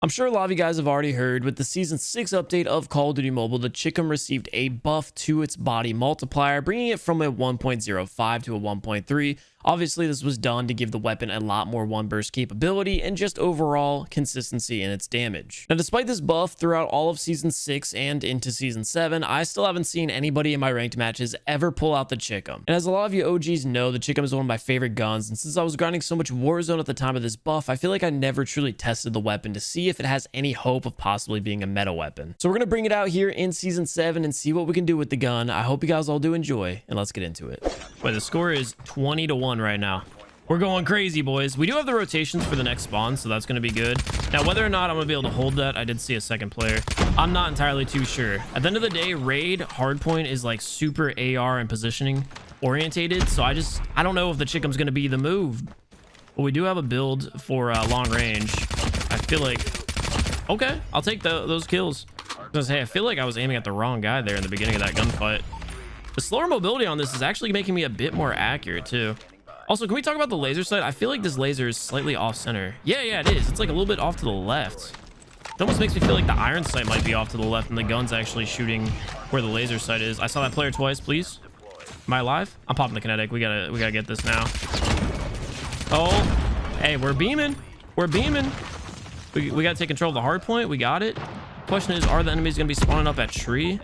I'm sure a lot of you guys have already heard, with the Season 6 update of Call of Duty Mobile, the Chicom received a buff to its body multiplier, bringing it from a 1.05 to a 1.3. Obviously, this was done to give the weapon a lot more one burst capability and just overall consistency in its damage. Now, despite this buff throughout all of Season 6 and into Season 7, I still haven't seen anybody in my ranked matches ever pull out the Chicom. And as a lot of you OGs know, the Chicom is one of my favorite guns, and since I was grinding so much Warzone at the time of this buff, I feel like I never truly tested the weapon to see if it has any hope of possibly being a meta weapon. So we're going to bring it out here in Season 7 and see what we can do with the gun. I hope you guys all do enjoy, and let's get into it. Wait, the score is 20-1 right now. We're going crazy, boys. We do have the rotations for the next spawn, so that's going to be good. Now, whether or not I'm going to be able to hold that, I did see a second player. I'm not entirely too sure. At the end of the day, raid hardpoint is like super AR and positioning orientated, so I don't know if the Chicom's going to be the move. But we do have a build for long range. I feel like... Okay, I'll take those kills. Hey, I feel like I was aiming at the wrong guy there in the beginning of that gunfight. The slower mobility on this is actually making me a bit more accurate, too. Also, can we talk about the laser sight? I feel like this laser is slightly off center. Yeah, it is. It's like a little bit off to the left. It almost makes me feel like the iron sight might be off to the left and the gun's actually shooting where the laser sight is. I saw that player twice, please. Am I alive? I'm popping the kinetic. We gotta get this now. Oh, hey, we're beaming. We're beaming. We gotta take control of the hard point. We got it. Question is, are the enemies gonna be spawning up at tree?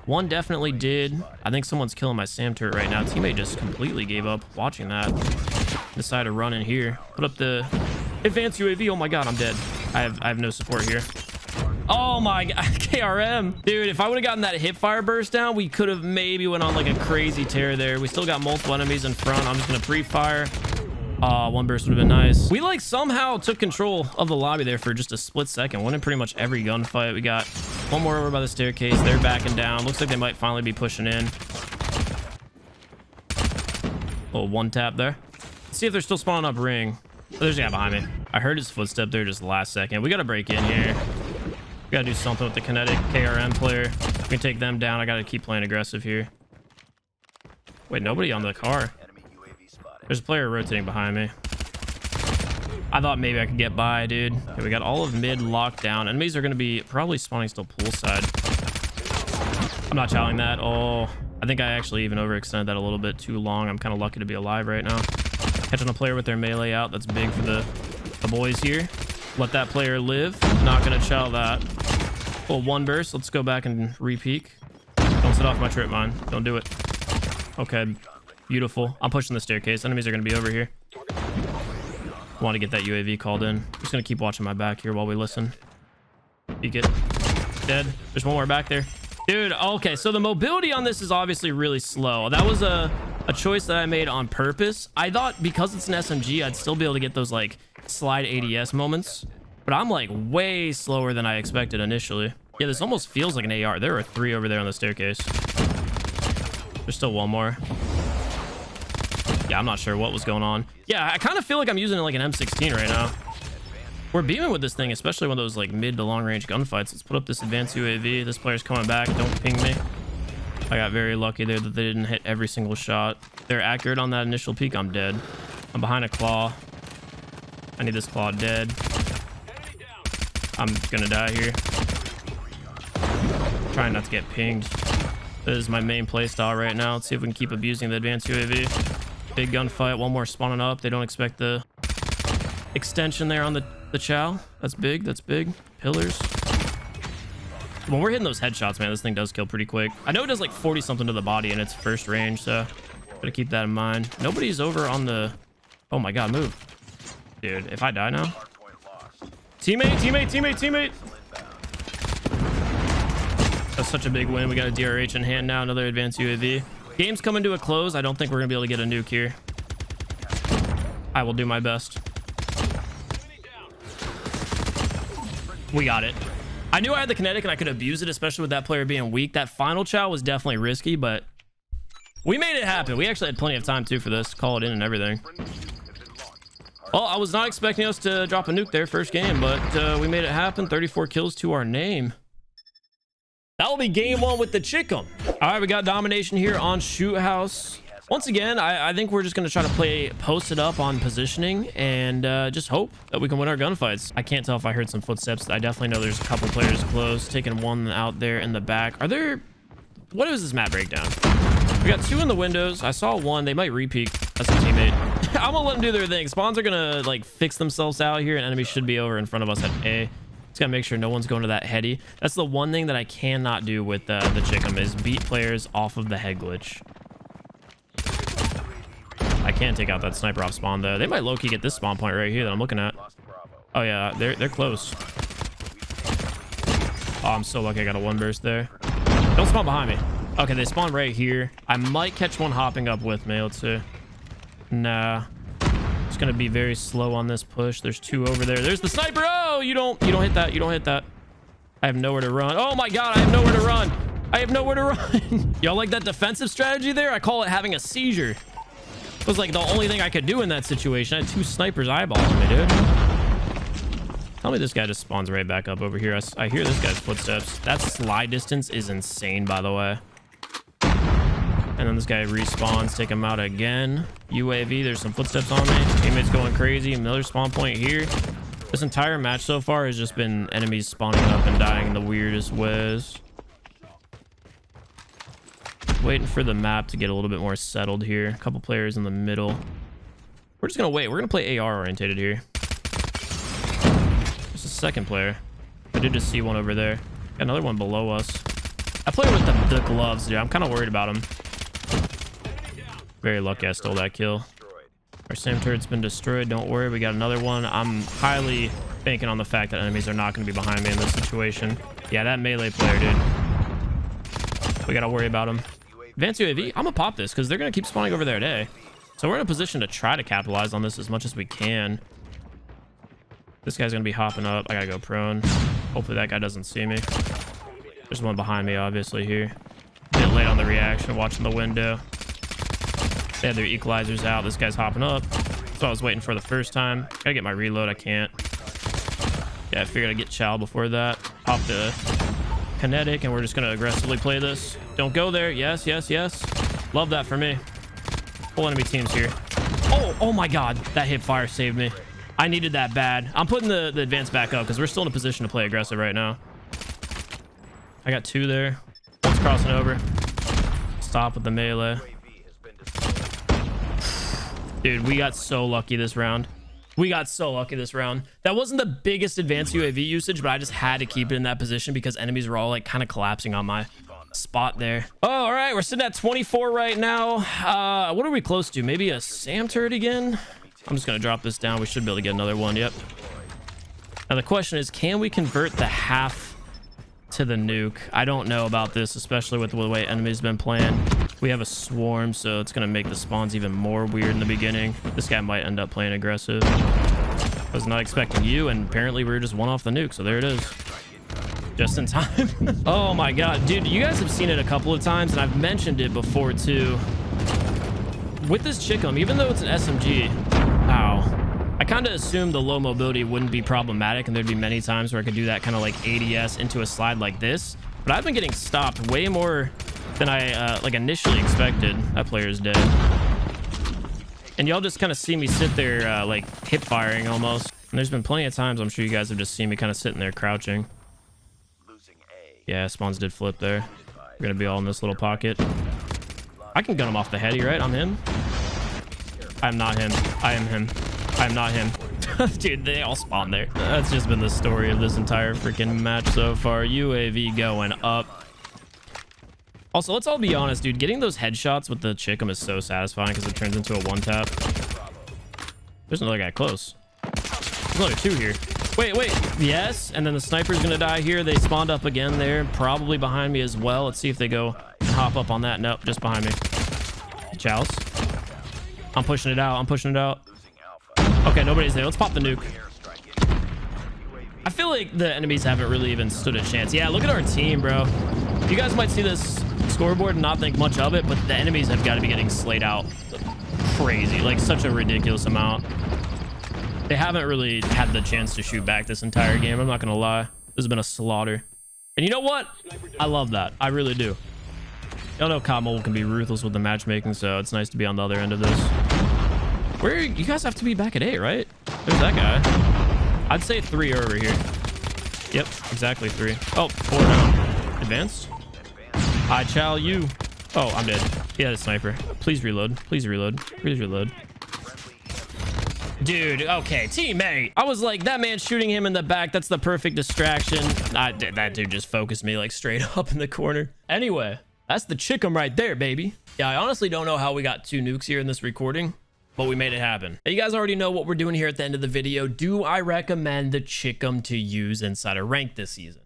One definitely did. I think someone's killing my SAM turret right now. Teammate just completely gave up watching that. Decided to run in here. Put up the advanced UAV. Oh my god, I'm dead. I have no support here. Oh my god, KRM. Dude, if I would have gotten that hip fire burst down, we could have maybe went on like a crazy tear there. We still got multiple enemies in front. I'm just gonna pre-fire. One burst would have been nice. We like somehow took control of the lobby there for just a split second. Won in pretty much every gunfight. We got one more over by the staircase. They're backing down. Looks like they might finally be pushing in. Little one tap there. Let's see if they're still spawning up ring. Oh, there's a guy behind me. I heard his footstep there just last second. We got to break in here. We got to do something with the kinetic KRM player. We can take them down. I got to keep playing aggressive here. Wait, nobody on the car. There's a player rotating behind me. I thought maybe I could get by, dude. Okay, we got all of mid locked down. Enemies are going to be probably spawning still poolside. I'm not challenging that. Oh, I think I actually even overextended that a little bit too long. I'm kind of lucky to be alive right now. Catching a player with their melee out. That's big for the boys here. Let that player live. Not going to chow that. Oh, one burst. Let's go back and re-peek. Don't set off my trip mine. Don't do it. Okay. Beautiful. I'm pushing the staircase. Enemies are going to be over here. Want to get that UAV called in. Just going to keep watching my back here while we listen. Peek it. Dead. There's one more back there. Dude, okay. So the mobility on this is obviously really slow. That was a choice that I made on purpose. I thought because it's an SMG, I'd still be able to get those like slide ADS moments. But I'm like way slower than I expected initially. Yeah, this almost feels like an AR. There are 3 over there on the staircase. There's still one more. Yeah, I'm not sure what was going on. Yeah, I kind of feel like I'm using it like an M16 right now. We're beaming with this thing, especially when those like mid to long range gunfights. Let's put up this advanced UAV. This player's coming back. Don't ping me. I got very lucky there that they didn't hit every single shot. They're accurate on that initial peek. I'm dead. I'm behind a claw. I need this claw dead. I'm gonna die here. Trying not to get pinged. This is my main play style right now. Let's see if we can keep abusing the advanced UAV. Big gunfight. One more spawning up. They don't expect the extension there on the chow. That's big. That's big. Pillars. When we're hitting those headshots, man, this thing does kill pretty quick. I know it does like 40 something to the body in its first range, so gotta keep that in mind. Nobody's over on the... Oh my god, move. Dude, if I die now... Teammate. That's such a big win. We got a DRH in hand now. Another advanced UAV. Game's coming to a close. I don't think we're gonna be able to get a nuke here. I will do my best. We got it. I knew I had the kinetic and I could abuse it, especially with that player being weak. That final chow was definitely risky, but we made it happen. We actually had plenty of time too for this. Call it in and everything. Well, I was not expecting us to drop a nuke there first game, but we made it happen. 34 kills to our name. That will be game 1 with the Chicom. All right, we got domination here on Shoot House. Once again, I think we're just going to try to play posted up on positioning and just hope that we can win our gunfights. I can't tell if I heard some footsteps. I definitely know there's a couple players close. Taking one out there in the back. Are there... What is this map breakdown? We got two in the windows. I saw one. They might re-peek. That's a teammate. I'm going to let them do their thing. Spawns are going to like fix themselves out here, and enemies should be over in front of us at A. Just got to make sure no one's going to that heady. That's the one thing that I cannot do with the Chicom is beat players off of the head glitch. I can't take out that sniper off spawn though. They might low-key get this spawn point right here that I'm looking at. Oh yeah, they're close. Oh, I'm so lucky I got a one burst there. Don't spawn behind me. Okay, they spawn right here. I might catch one hopping up with me. Let's see. Nah. It's gonna be very slow on this push. There's two over there. There's the sniper. Oh, you don't hit that. You don't hit that. I have nowhere to run. Oh my god, I have nowhere to run. I have nowhere to run. Y'all like that defensive strategy there? I call it having a seizure. It was like the only thing I could do in that situation. I had two snipers eyeballing me, dude. Tell me this guy just spawns right back up over here. I hear this guy's footsteps. That slide distance is insane, by the way. And then this guy respawns. Take him out again. UAV, there's some footsteps on me. Teammates going crazy. Another spawn point here. This entire match so far has just been enemies spawning up and dying in the weirdest ways. Waiting for the map to get a little bit more settled here. A couple players in the middle. We're just gonna wait. We're gonna play AR orientated here. There's a second player. I did just see one over there. Got another one below us. I play with the gloves, dude. I'm kind of worried about him. Very lucky I stole that kill. Our SAM turret's been destroyed. Don't worry, we got another one. I'm highly banking on the fact that enemies are not going to be behind me in this situation. Yeah, that melee player, dude. We got to worry about him. Advanced UAV, I'm gonna pop this because they're gonna keep spawning over there today. So we're in a position to try to capitalize on this as much as we can. This guy's gonna be hopping up. I gotta go prone. Hopefully that guy doesn't see me. There's one behind me, obviously, here. Bit late on the reaction, watching the window. They had their equalizers out. This guy's hopping up. That's what I was waiting for the first time. Gotta get my reload. I can't. Yeah, I figured I'd get chow before that. Pop the kinetic, and we're just gonna aggressively play this. Don't go there. Yes, yes, yes. Love that for me. Full enemy teams here. Oh my god, that hip fire saved me. I needed that bad. I'm putting the advance back up because we're still in a position to play aggressive right now. I got two there. One's crossing over. Stop with the melee. Dude, we got so lucky this round. We got so lucky this round. That wasn't the biggest advanced UAV usage, but I just had to keep it in that position because enemies were all like kind of collapsing on my spot there. Oh, all right, we're sitting at 24 right now. What are we close to? Maybe a SAM turret again? I'm just gonna drop this down. We should be able to get another one. Yep. Now the question is, can we convert the half to the nuke? I don't know about this, especially with the way enemies have been playing. We have a swarm, so it's gonna make the spawns even more weird in the beginning. This guy might end up playing aggressive. Was not expecting you, and apparently we were just one off the nuke, so there it is. Just in time. Oh my god, dude, you guys have seen it a couple of times, and I've mentioned it before too. With this Chicom, even though it's an SMG, I kind of assumed the low mobility wouldn't be problematic, and there'd be many times where I could do that kind of like ADS into a slide like this, but I've been getting stopped way more than I like initially expected. That player is dead, and y'all just kind of see me sit there like hip firing almost. And there's been plenty of times I'm sure you guys have just seen me kind of sitting there crouching. Yeah, spawns did flip there. We're gonna be all in this little pocket. I can gun him off the heady, right? I'm him. I'm not him. I am him. I'm not him. Dude, they all spawn there. That's just been the story of this entire freaking match so far. UAV going up. Also, let's all be honest, dude. Getting those headshots with the Chicom is so satisfying because it turns into a one-tap. There's another guy close. There's another two here. Wait. Yes, and then the sniper's gonna die here. They spawned up again there, probably behind me as well. Let's see if they go and hop up on that. Nope, just behind me. Chows. I'm pushing it out. Okay, nobody's there. Let's pop the nuke. I feel like the enemies haven't really even stood a chance. Yeah, look at our team, bro. You guys might see this scoreboard and not think much of it, but the enemies have got to be getting slayed out crazy, like such a ridiculous amount. They haven't really had the chance to shoot back this entire game. I'm not gonna lie. This has been a slaughter. And you know what? I love that. I really do. Y'all know COD Mobile can be ruthless with the matchmaking, so it's nice to be on the other end of this. Where you guys have to be back at A, right? There's that guy. I'd say 3 over here. Yep, exactly 3. Oh, 4 now. Advanced. I chow you. Oh, I'm dead. He had a sniper. Please reload. Please reload. Please reload. Dude, okay, teammate. I was like, that man shooting him in the back, that's the perfect distraction. That dude just focused me like straight up in the corner. Anyway, that's the Chicom right there, baby. Yeah, I honestly don't know how we got 2 nukes here in this recording, but we made it happen. Now, you guys already know what we're doing here at the end of the video. Do I recommend the Chicom to use inside a rank this season?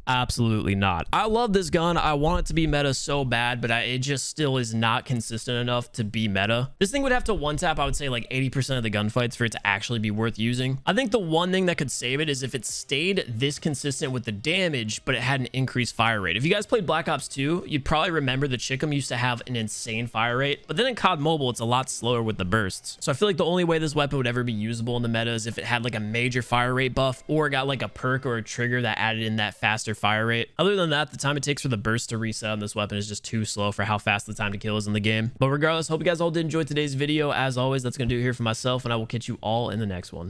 Absolutely not. I love this gun. I want it to be meta so bad, but it just still is not consistent enough to be meta. This thing would have to one tap, I would say, like 80% of the gunfights for it to actually be worth using. I think the one thing that could save it is if it stayed this consistent with the damage, but it had an increased fire rate. If you guys played Black Ops 2, you'd probably remember the Chicom used to have an insane fire rate, but then in COD Mobile, it's a lot slower with the bursts. So I feel like the only way this weapon would ever be usable in the meta is if it had like a major fire rate buff or got like a perk or a trigger that added in that faster fire rate. Other than that, the time it takes for the burst to reset on this weapon is just too slow for how fast the time to kill is in the game. But regardless, hope you guys all did enjoy today's video. As always, that's going to do it here for myself, and I will catch you all in the next one.